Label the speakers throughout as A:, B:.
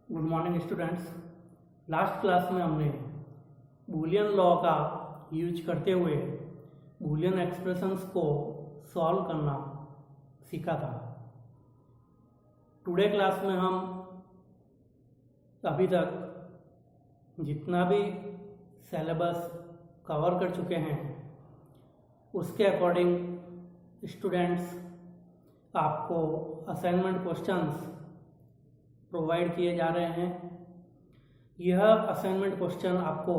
A: Good morning students. Last class में हमने Boolean law का यूज करते हुए बूलियन एक्सप्रेशंस को सॉल्व करना सीखा था। टुडे क्लास में हम अभी तक जितना भी सिलेबस कवर कर चुके हैं उसके अकॉर्डिंग स्टूडेंट्स आपको असाइनमेंट क्वेश्चंस प्रोवाइड किए जा रहे हैं। यह असाइनमेंट क्वेश्चन आपको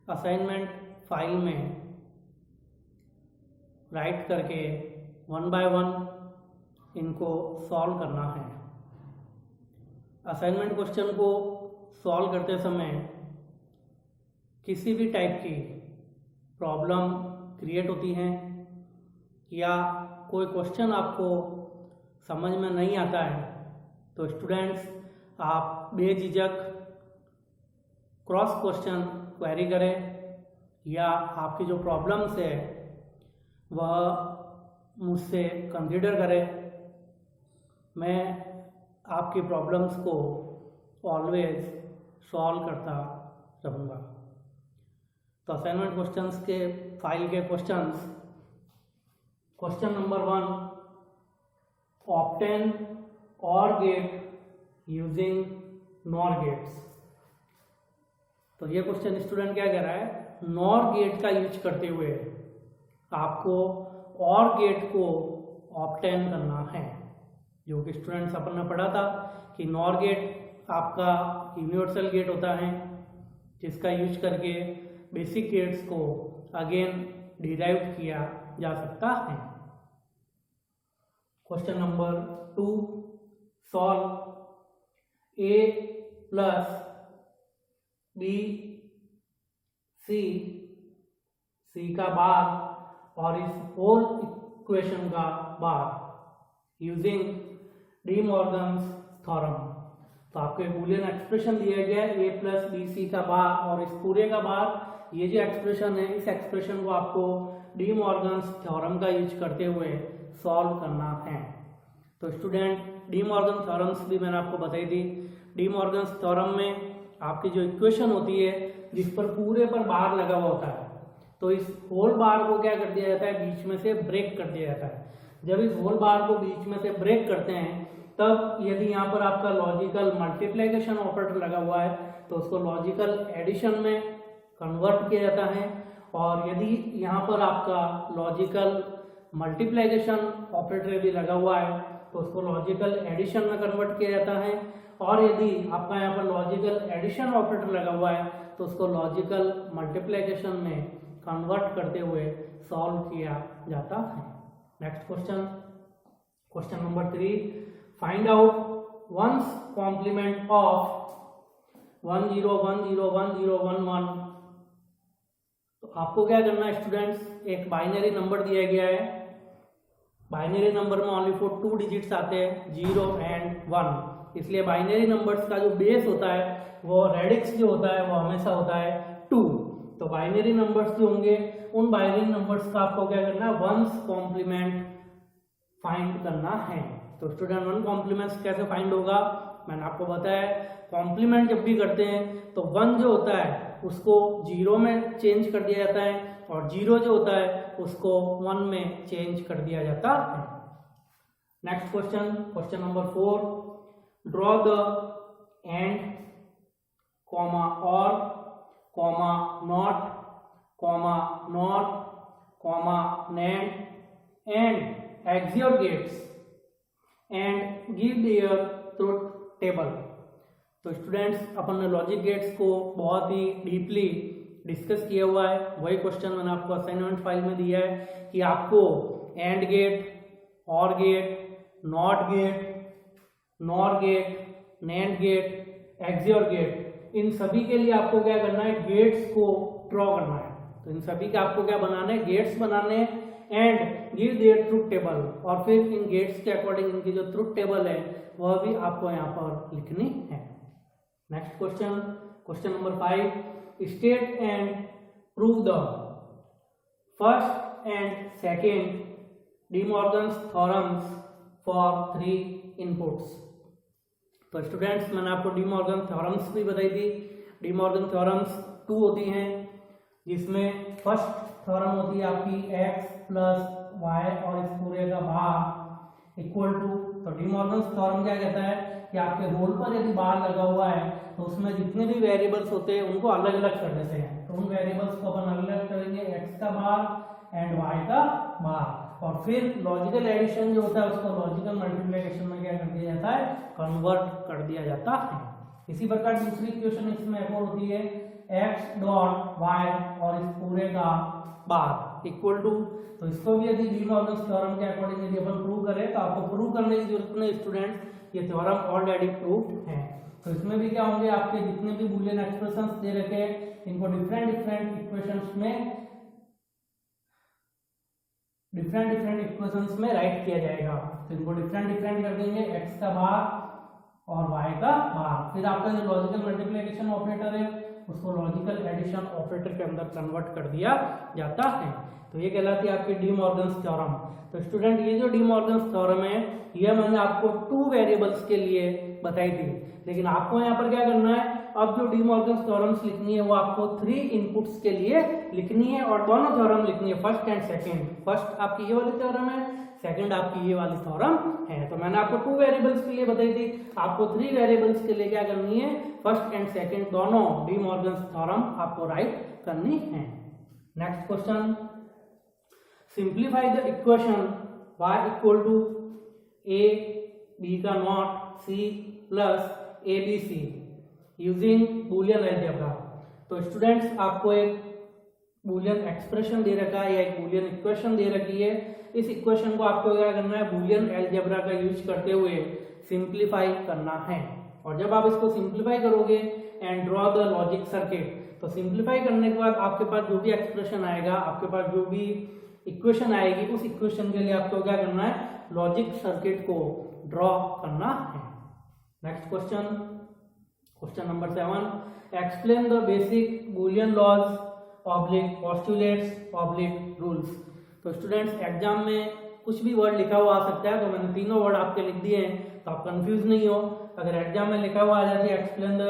A: असाइनमेंट फाइल में राइट करके 1 बाय 1 इनको सॉल्व करना है। असाइनमेंट क्वेश्चन को सॉल्व करते समय किसी भी टाइप की प्रॉब्लम क्रिएट होती हैं या कोई क्वेश्चन आपको समझ में नहीं आता है तो स्टूडेंट्स आप बेझिझक क्रॉस क्वेश्चन क्वेरी करें या आपकी जो प्रॉब्लम्स है वह मुझसे कंसीडर करें। मैं आपकी प्रॉब्लम्स को ऑलवेज सॉल्व करता रहूँगा। तो असाइनमेंट क्वेश्चंस के फाइल के questions, question number 1, obtain OR gate using NOR gates. तो ये क्वेश्चन स्टूडेंट क्या कह रहा है, NOR गेट का यूज करते हुए आपको OR गेट को ऑब्टेन करना है। जो कि स्टूडेंट्स अपन ने पढ़ा था कि NOR गेट आपका यूनिवर्सल गेट होता है जिसका यूज करके बेसिक गेट्स को अगेन डिराइव किया जा सकता है। Question number 2, solve A plus B C का बार और इस होल इक्वेशन का बार यूजिंग डी मॉर्गन्स थ्योरम। तो आपको एक बूलियन एक्सप्रेशन दिया गया है A प्लस बी सी का बार और इस पूरे का बार। ये जो एक्सप्रेशन है इस एक्सप्रेशन को आपको डी मॉर्गन्स थ्योरम का यूज करते हुए सॉल्व करना है। तो स्टूडेंट डी मॉर्गन थ्योरम्स भी मैंने आपको बताई थी। डी मॉर्गन थ्योरम में आपकी जो इक्वेशन होती है जिस पर पूरे पर बार लगा हुआ होता है तो इस होल बार को क्या कर दिया जाता है, बीच में से ब्रेक कर दिया जाता है। जब इस होल बार को बीच में से ब्रेक करते हैं तब यदि यहाँ पर आपका लॉजिकल मल्टीप्लिकेशन ऑपरेटर लगा हुआ है तो उसको लॉजिकल एडिशन में कन्वर्ट किया जाता है और यदि यहाँ पर आपका लॉजिकल मल्टीप्लिकेशन ऑपरेटर भी लगा हुआ है तो उसको लॉजिकल एडिशन में कन्वर्ट किया जाता है और यदि आपका यहाँ पर लॉजिकल एडिशन ऑपरेटर लगा हुआ है तो उसको लॉजिकल मल्टीप्लिकेशन में कन्वर्ट करते हुए सॉल्व किया जाता है। Next question, question number 3, find out one's complement of 10 10 10 11। तो आपको क्या करना है स्टूडेंट्स, एक बाइनरी नंबर दिया गया है। बाइनरी नंबर में ओनली फॉर 2 डिजिट्स आते हैं, 0 एंड 1। इसलिए बाइनरी नंबर्स का जो बेस होता है वो रेडिक्स जो होता है वो हमेशा होता है 2। तो बाइनरी नंबर्स जो होंगे उन बाइनरी नंबर्स का आपको क्या करना है, वंस कॉम्प्लीमेंट फाइंड करना है। तो स्टूडेंट 1 कॉम्प्लीमेंट्स कैसे फाइंड होगा, मैंने आपको बताया। कॉम्प्लीमेंट जब भी करते हैं तो 1 जो होता है उसको 0 में चेंज कर दिया जाता है और 0 जो होता है उसको 1 में चेंज कर दिया जाता है। Next question, question number 4, draw the AND comma OR comma NOT comma NOT comma NAND and EXOR gates and give their truth table. तो स्टूडेंट्स अपन ने लॉजिक गेट्स को बहुत ही डीपली डिस्कस किया हुआ है। वही क्वेश्चन मैंने आपको असाइनमेंट फाइल में दिया है कि आपको AND gate, OR gate, NOT gate, NOR gate, NAND gate, EXOR gate, इन सभी के लिए आपको क्या करना है, गेट्स को ड्रॉ करना है। तो इन सभी के आपको क्या बनाना है, गेट्स बनाने and give their truth table और फिर इन गेट्स के अकॉर्डिंग इनकी जो ट्रुथ टेबल है वह भी आपको यहाँ पर लिखनी है। Next question, question number 5, state and prove the first and second D Morgan's theorems for 3 inputs। तो स्टूडेंट्स मैंने आपको डी मॉर्गन थ्योरम्स भी बताई थी। डी मॉर्गन थ्योरम्स 2 होती हैं, जिसमें फर्स्ट थ्योरम होती है आपकी x प्लस वाई और इस पूरे का भाग इक्वल टू, तो डी मॉर्गन थ्योरम क्या कहता है कि आपके होल पर यदि बार लगा हुआ है तो उसमें जितने भी वेरिएबल्स होते हैं उनको अलग अलग कर देते हैं। तो उन वेरिएबल्स को अपन अलग अलग करेंगे, x का बार एंड y का बार, और फिर लॉजिकल एडिशन जो होता है उसको लॉजिकल मल्टीप्लिकेशन में क्या कर दिया जाता है, कन्वर्ट कर दिया जाता है। इसी प्रकार दूसरी इक्वेशन इसमें एक और होती है x डॉट y और इस पूरे का बार इक्वल टू, तो इसको भी यदि डी मॉर्गन थ्योरम के अकॉर्डिंग यदि अपन प्रूव करें तो आपको प्रूव करने की जरूरत नहीं स्टूडेंट, ये थ्योरम ऑलरेडी प्रूव्ड है। तो इसमें भी क्या होंगे, आपके जितने भी बूलियन एक्सप्रेशंस दे रखे हैं इनको डिफरेंट डिफरेंट इक्वेशंस में राइट किया जाएगा। तो इनको डिफरेंट कर देंगे, x का बार और y का बार, फिर आपका जो लॉजिकल मल्टीप्लिकेशन ऑपरेटर है उसको लॉजिकल एडिशन ऑपरेटर के अंदर कन्वर्ट कर दिया जाता है। तो ये कहलाती है आपकी डी मॉर्गन थ्योरम। तो स्टूडेंट ये जो डी मॉर्गन थ्योरम है ये मैंने आपको 2 वेरिएबल्स के लिए बताई थी, लेकिन आपको यहाँ पर क्या करना है, अब जो डी मॉर्गन थ्योरम्स लिखनी है वो आपको 3 इनपुट्स के लिए लिखनी है और दोनों थ्योरम लिखनी है, फर्स्ट एंड सेकंड। फर्स्ट आपकी ये वाली थ्योरम है, सेकंड आपकी ये वाली थ्योरम है। तो मैंने आपको 2 वेरिएबल्स के लिए बताई थी, आपको 3 वेरिएबल्स के लिए क्या करनी है, फर्स्ट एंड सेकंड दोनों डी मॉर्गन थ्योरम आपको राइट करनी है। Next question, simplify the equation y equal to a b का not c plus abc using Boolean algebra. तो स्टूडेंट्स आपको एक बूलियन एक्सप्रेशन दे रखा है या एक बूलियन इक्वेशन दे रखी है, इस इक्वेशन को आपको क्या करना है, बूलियन अलजेब्रा का यूज करते हुए सिंप्लीफाई करना है। और जब आप इसको सिंप्लीफाई करोगे and draw the logic circuit, तो सिंप्लीफाई करने के बाद आपके पास जो भी एक्सप्रेशन आएगा, आपके पास जो भी इक्वेशन आएगी, उस इक्वेशन के लिए आपको क्या करना है, लॉजिक सर्किट को ड्रॉ करना है। Next question, question number 7, explain the basic Boolean laws oblique postulates oblique rules. तो स्टूडेंट्स एग्जाम में कुछ भी वर्ड लिखा हुआ आ सकता है, तो मैंने तीनों वर्ड आपके लिख दिए हैं तो आप कंफ्यूज नहीं हो। अगर एग्जाम में लिखा हुआ आ जाती है explain the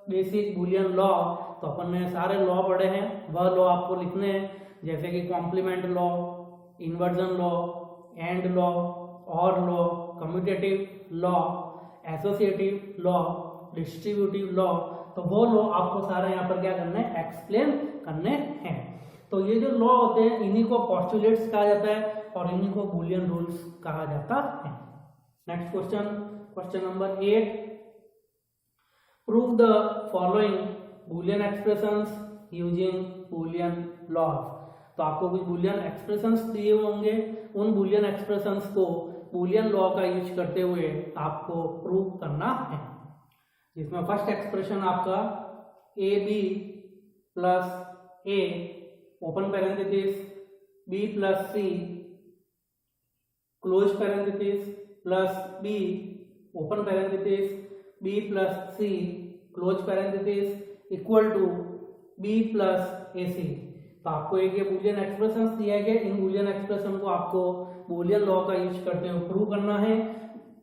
A: basic Boolean law, तो अपन ने सारे लॉ पढ़े हैं, वह लॉ आपको लिखने हैं, जैसे कि complement law, inversion law, AND law, OR law, commutative law, associative law, distributive law, तो वो लॉ आपको सारे यहाँ पर क्या करने हैं, एक्सप्लेन करने हैं। तो ये जो लॉ होते हैं इन्हीं को पोस्टुलेट्स कहा जाता है और इन्हीं को बूलियन रूल्स कहा जाता है। Next question, question number 8, prove the following Boolean expressions using Boolean laws. तो आपको कुछ बूलियन एक्सप्रेशंस दिए होंगे, उन बूलियन एक्सप्रेशंस को बूलियन लॉ का यूज करते हुए आपको प्रूव करना है, जिसमें फर्स्ट एक्सप्रेशन आपका A B plus A open parenthesis B plus C close parenthesis plus B open parenthesis B plus C close parenthesis equal to B plus A C. तो आपको एक ये बूलियन एक्सप्रेशन दिया गया, इन बूलियन एक्सप्रेशन को आपको Boolean law का use करते हुए प्रूव करना है।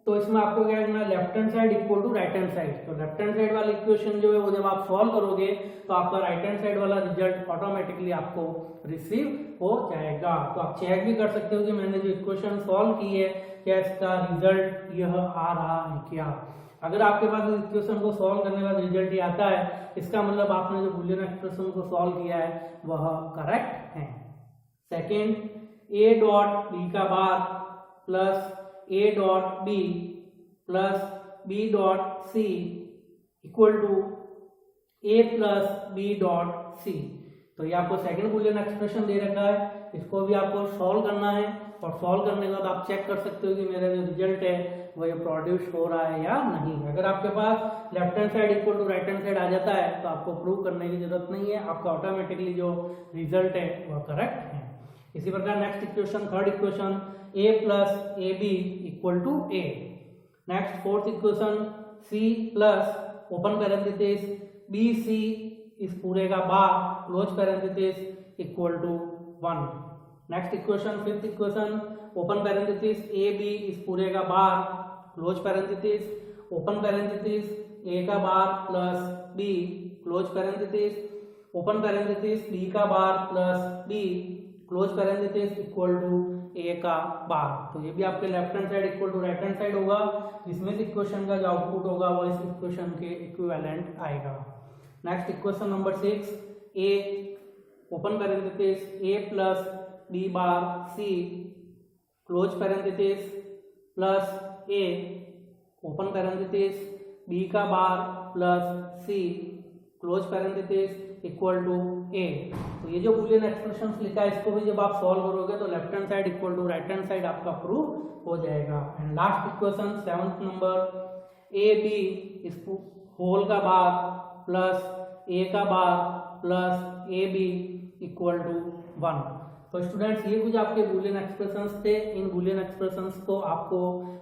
A: तो इसमें आपको क्या करना है, left hand side equal to right hand side. तो लेफ्ट हैंड साइड वाला इक्वेशन जो है वो जब आप सॉल्व करोगे तो आपका राइट हैंड साइड वाला रिजल्ट ऑटोमेटिकली आपको रिसीव हो जाएगा। तो आप चेक भी कर सकते हो कि मैंने जो इक्वेशन सॉल्व की है क्या इसका रिजल्ट यह आ रहा है क्या। अगर आपके पास इस इक्वेशन को सॉल्व करने का रिजल्ट ही आता है, इसका मतलब आपने जो बूलियन एक्सप्रेशन को सॉल्व किया है वह करेक्ट है। सेकेंड, ए डॉट बी का bar plus A dot B plus B dot C equal to A plus B dot C. तो ये आपको सेकंड बूलियन एक्सप्रेशन दे रखा है, इसको भी आपको सॉल्व करना है और सॉल्व करने के बाद आप चेक कर सकते हो कि मेरा जो रिजल्ट है वो ये प्रोड्यूस हो रहा है या नहीं। अगर आपके पास left hand side equal to right hand side आ जाता है तो आपको प्रूव करने की जरूरत नहीं है, आपका ऑटोमेटिकली जो रिजल्ट है वह करेक्ट है। इसी प्रकार next equation, third equation, a plus A B equal to A. Next fourth equation, c plus open parenthesis B C इस पूरे का bar close parenthesis equal to 1। Next equation, fifth equation, open parenthesis A B इस पूरे का bar close parenthesis open parenthesis A का bar plus B close parenthesis open parenthesis B का bar plus B close parenthesis equal to A का बार। तो ये भी आपके left hand side equal to right hand side होगा। इसमें से इक्वेशन का जो आउटपुट होगा वो इस इक्वेशन के इक्विवेलेंट आएगा। Next equation number 6, A open parenthesis A plus B bar C close parenthesis plus A open parenthesis B का bar plus C close parenthesis equal to A. तो ये जो बूलियन एक्सप्रेशंस लिखा है इसको भी जब आप सॉल्व करोगे तो left hand side equal to right hand side आपका प्रूव हो जाएगा। And last equation 7th number, A B इस होल का बार प्लस ए का bar plus A B equal to 1। तो स्टूडेंट्स ये कुछ आपके बूलियन एक्सप्रेशंस थे। इन बूलियन एक्सप्रेशंस को आपको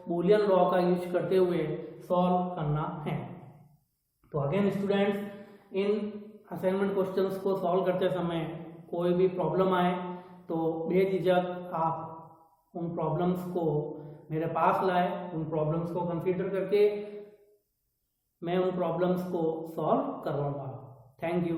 A: बूलियन लॉ का यूज करते हुए सॉल्व करना है। तो अगेन स्टूडेंट्स, इन असाइनमेंट क्वेश्चंस को सॉल्व करते समय कोई भी प्रॉब्लम आए तो बेझिझक आप उन प्रॉब्लम्स को मेरे पास लाए, उन प्रॉब्लम्स को कंसीडर करके मैं उन प्रॉब्लम्स को सॉल्व करूँगा। Thank you.